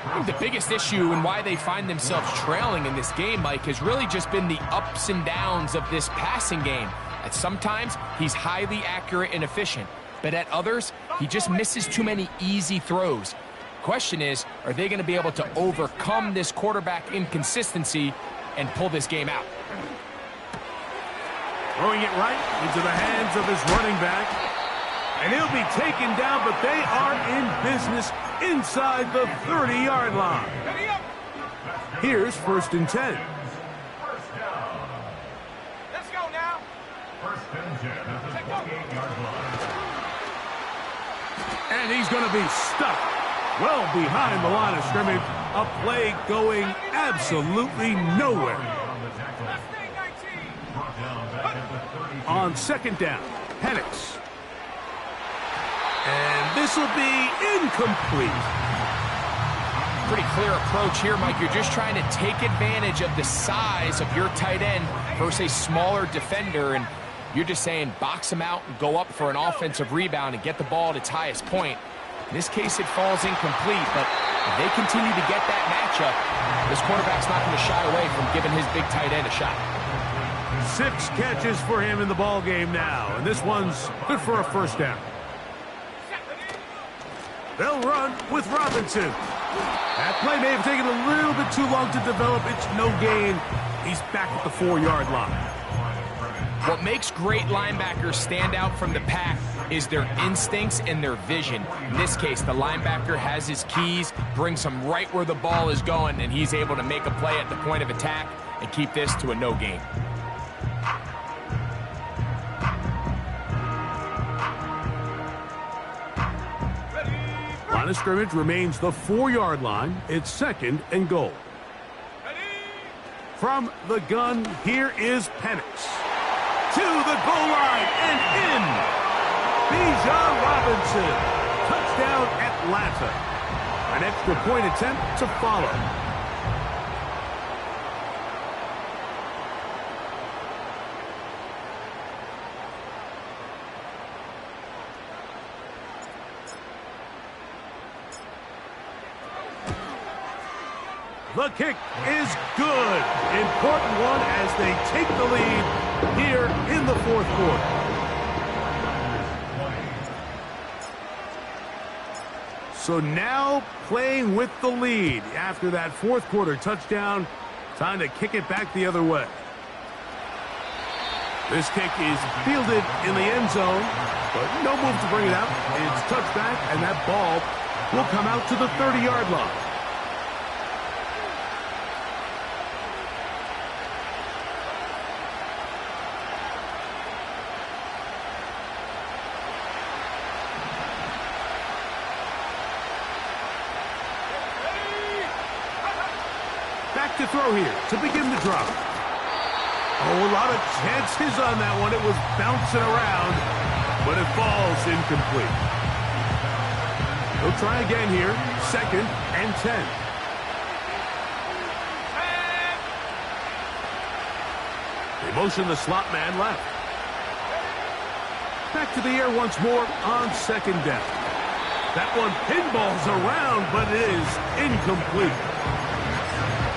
I think the biggest issue and why they find themselves trailing in this game, Mike, has really just been the ups and downs of this passing game. At sometimes, he's highly accurate and efficient, but at others, he just misses too many easy throws. Question is, are they going to be able to overcome this quarterback inconsistency and pull this game out? Throwing it right into the hands of his running back. And he'll be taken down, but they are in business inside the 30-yard line. Here's 1st and 10. Let's go now. First and 10 at the 28-yard line. And he's going to be stuck well behind the line of scrimmage. A play going absolutely nowhere. On second down, Penix. And this will be incomplete. Pretty clear approach here, Mike. You're just trying to take advantage of the size of your tight end versus a smaller defender, and you're just saying box him out and go up for an offensive rebound and get the ball at its highest point. In this case, it falls incomplete, but if they continue to get that matchup, this quarterback's not going to shy away from giving his big tight end a shot. 6 catches for him in the ball game now, and this one's good for a first down. They'll run with Robinson. That play may have taken a little bit too long to develop. It's no gain. He's back at the 4-yard line. What makes great linebackers stand out from the pack is their instincts and their vision. In this case, the linebacker has his keys, brings him right where the ball is going, and he's able to make a play at the point of attack and keep this to a no gain. Line of scrimmage remains the 4-yard line. It's second and goal. From the gun, here is Penix. To the goal line and in. Bijan Robinson. Touchdown, Atlanta. An extra point attempt to follow. The kick is good. Important one as they take the lead here in the fourth quarter. So now playing with the lead after that fourth quarter touchdown. Time to kick it back the other way. This kick is fielded in the end zone, but no move to bring it out. It's touchback, and that ball will come out to the 30-yard line. To throw here to begin the drop. Oh, a lot of chances on that one. It was bouncing around, but it falls incomplete. He'll try again here. Second and 10. They motion the slot man left. Back to the air once more on second down. That one pinballs around, but it is incomplete.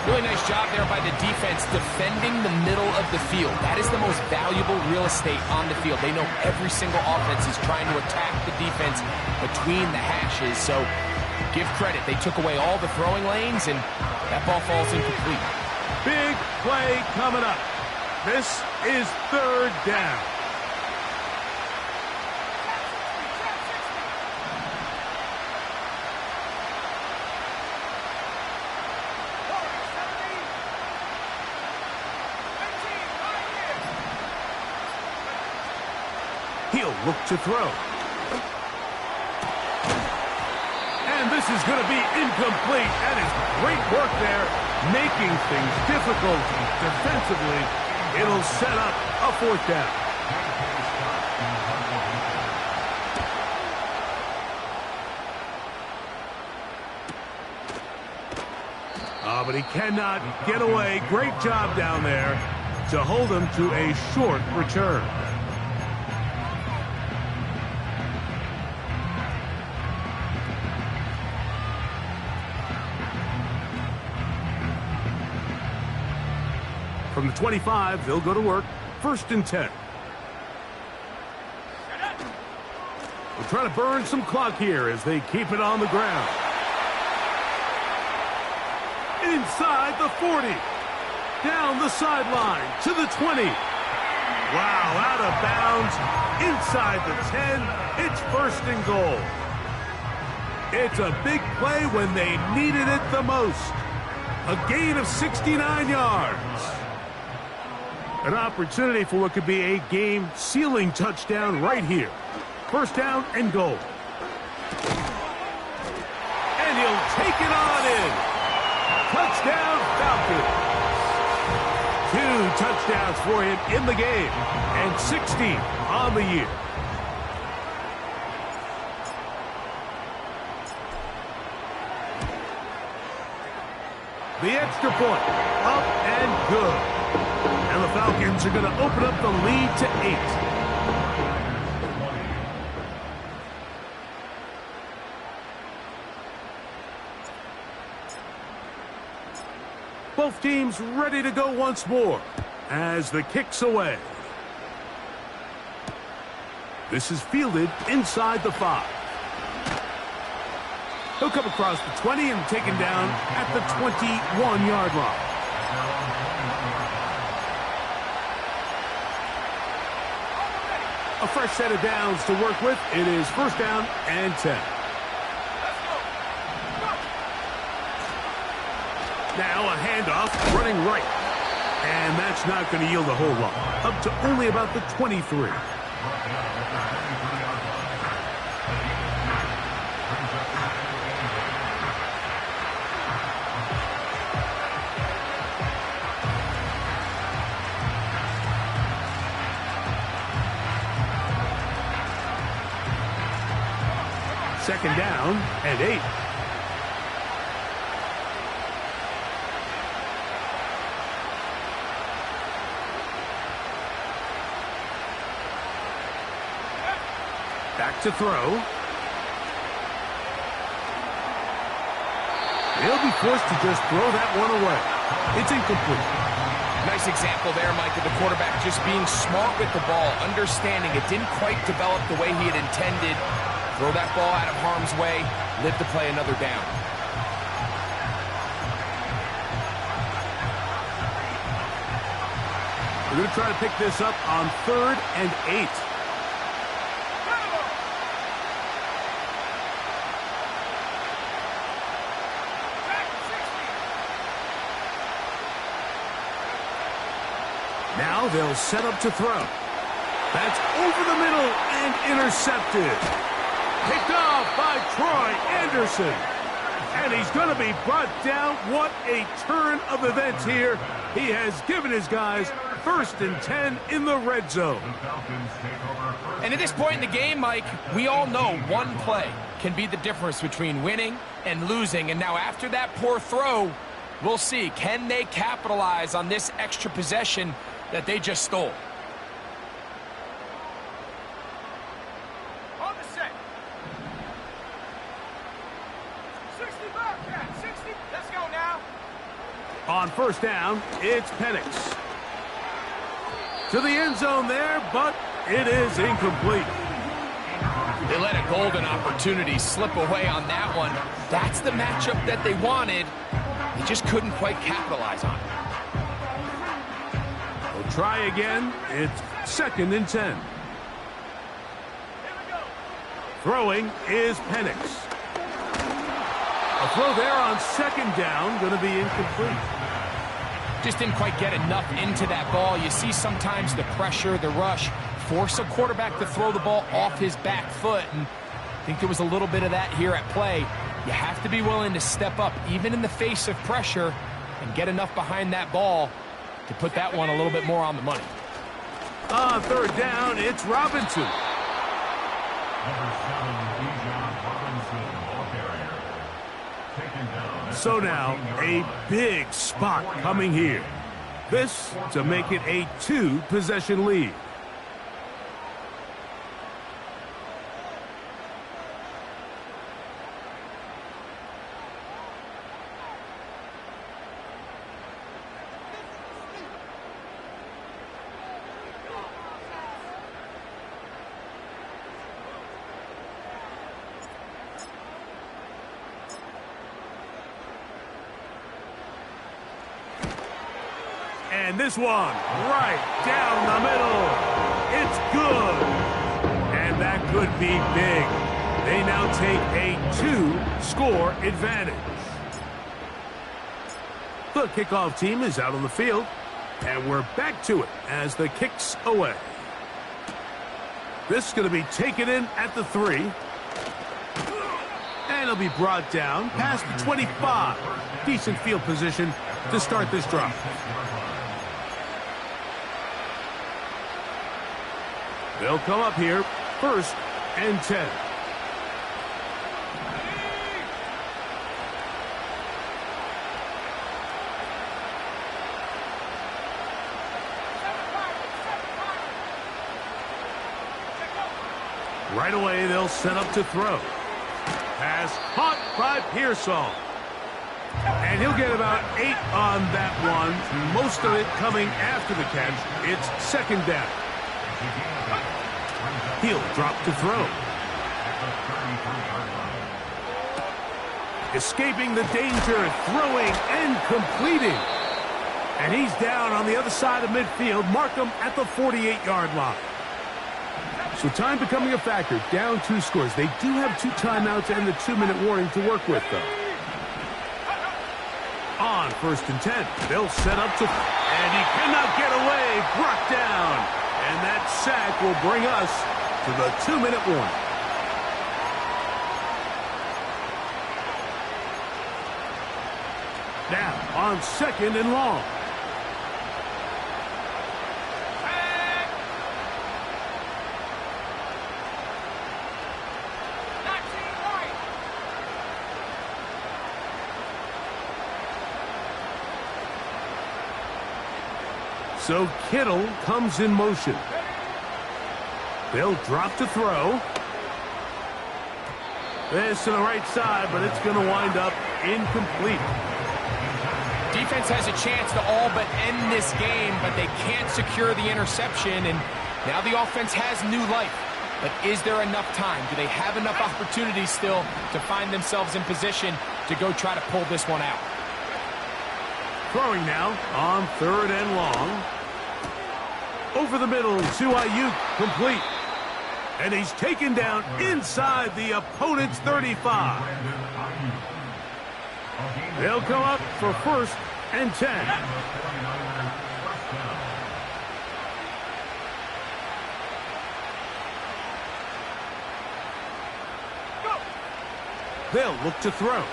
Really nice job there by the defense defending the middle of the field. That is the most valuable real estate on the field. They know every single offense is trying to attack the defense between the hashes. So give credit. They took away all the throwing lanes, and that ball falls incomplete. Big play coming up. This is third down. He'll look to throw. And this is going to be incomplete. That is great work there, making things difficult defensively. It'll set up a fourth down. Oh, but he cannot get away. Great job down there to hold him to a short return. From the 25, they'll go to work. First and 10. We'll try to burn some clock here as they keep it on the ground. Inside the 40. Down the sideline to the 20. Wow, out of bounds. Inside the 10. It's first and goal. It's a big play when they needed it the most. A gain of 69 yards. An opportunity for what could be a game-sealing touchdown right here. First down and goal. And he'll take it on in. Touchdown, Falcons. 2 touchdowns for him in the game, and 16 on the year. The extra point, up and good. And the Falcons are going to open up the lead to 8. Both teams ready to go once more as the kick's away. This is fielded inside the 5. He'll come across the 20 and taken down at the 21-yard line. A fresh set of downs to work with. It is first down and 10. Now a handoff running right. And that's not going to yield a whole lot. Up to only about the 23. Second down and 8. Back to throw. He'll be forced to just throw that one away. It's incomplete. Nice example there, Mike, of the quarterback just being smart with the ball, understanding it didn't quite develop the way he had intended. Throw that ball out of harm's way, live to play another down. We're going to try to pick this up on 3rd and 8. Now they'll set up to throw. That's over the middle and intercepted. Picked off by Troy Anderson. And he's going to be brought down. What a turn of events here. He has given his guys 1st and 10 in the red zone. And at this point in the game, Mike, we all know one play can be the difference between winning and losing. And now after that poor throw, we'll see, can they capitalize on this extra possession that they just stole? On the set. 60 Bearcat, 60. Let's go now. On first down, it's Penix. To the end zone there, but it is incomplete. They let a golden opportunity slip away on that one. That's the matchup that they wanted. They just couldn't quite capitalize on it. They'll try again. It's 2nd and 10. Here we go. Throwing is Penix. A throw there on 2nd down, going to be incomplete. Just didn't quite get enough into that ball. You see sometimes the pressure, the rush, force a quarterback to throw the ball off his back foot. And I think there was a little bit of that here at play. You have to be willing to step up, even in the face of pressure, and get enough behind that ball to put that one a little bit more on the money. On 3rd down, it's Robinson. So now, a big spot coming here. This to make it a 2-possession lead. And this one, right down the middle. It's good. And that could be big. They now take a 2-score advantage. The kickoff team is out on the field. And we're back to it as the kick's away. This is going to be taken in at the 3. And it'll be brought down past the 25. Decent field position to start this drive. They'll come up here, 1st and 10. Right away, they'll set up to throw. Pass caught by Pearsall. And he'll get about 8 on that one. Most of it coming after the catch. It's 2nd down. He'll drop to throw. Escaping the danger, throwing and completing. And he's down on the other side of midfield. Mark him at the 48-yard line. So time becoming a factor. Down 2 scores. They do have 2 timeouts and the 2-minute warning to work with, though. On 1st and 10. They'll set up to... And he cannot get away. Brought down. And that sack will bring us to the 2-minute warning. Now on 2nd and long. So Kittle comes in motion. They'll drop to throw. This to the right side, but it's going to wind up incomplete. Defense has a chance to all but end this game, but they can't secure the interception, and now the offense has new life. But is there enough time? Do they have enough opportunities still to find themselves in position to go try to pull this one out? Throwing now on 3rd and long. Over the middle to Ayuk, complete. And he's taken down inside the opponent's 35. They'll come up for 1st and 10. They'll look to throw.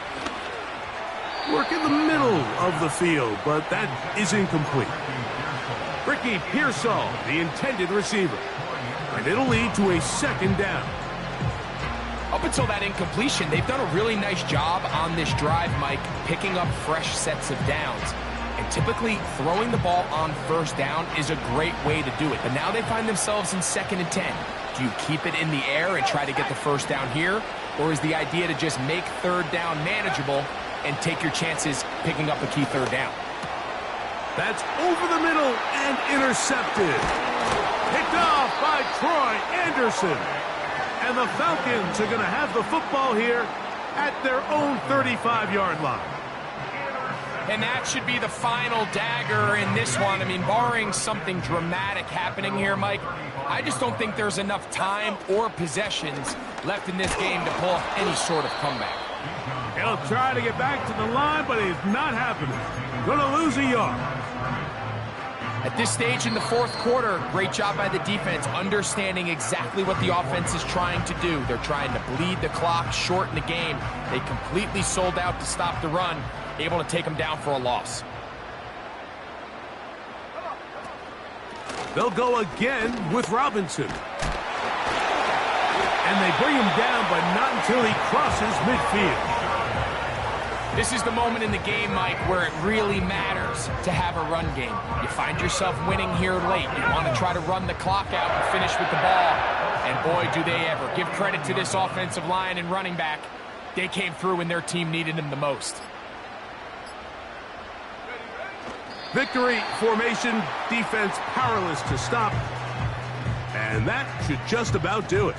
Work in the middle of the field, but that is incomplete. Ricky Pearsall, the intended receiver. And it'll lead to a 2nd down. Up until that incompletion, they've done a really nice job on this drive, Mike, picking up fresh sets of downs. And typically, throwing the ball on 1st down is a great way to do it. But now they find themselves in 2nd and 10. Do you keep it in the air and try to get the 1st down here? Or is the idea to just make 3rd down manageable and take your chances picking up a key 3rd down? That's over the middle and intercepted. Picked off by Troy Anderson. And the Falcons are going to have the football here at their own 35-yard line. And that should be the final dagger in this one. I mean, barring something dramatic happening here, Mike, I just don't think there's enough time or possessions left in this game to pull off any sort of comeback. He'll try to get back to the line, but it's not happening. Going to lose a yard. At this stage in the 4th quarter, great job by the defense, understanding exactly what the offense is trying to do. They're trying to bleed the clock, shorten the game. They completely sold out to stop the run, able to take them down for a loss. They'll go again with Robinson. And they bring him down, but not until he crosses midfield. This is the moment in the game, Mike, where it really matters to have a run game. You find yourself winning here late. You want to try to run the clock out and finish with the ball. And boy, do they ever. Give credit to this offensive line and running back. They came through when their team needed them the most. Victory formation, defense powerless to stop. And that should just about do it.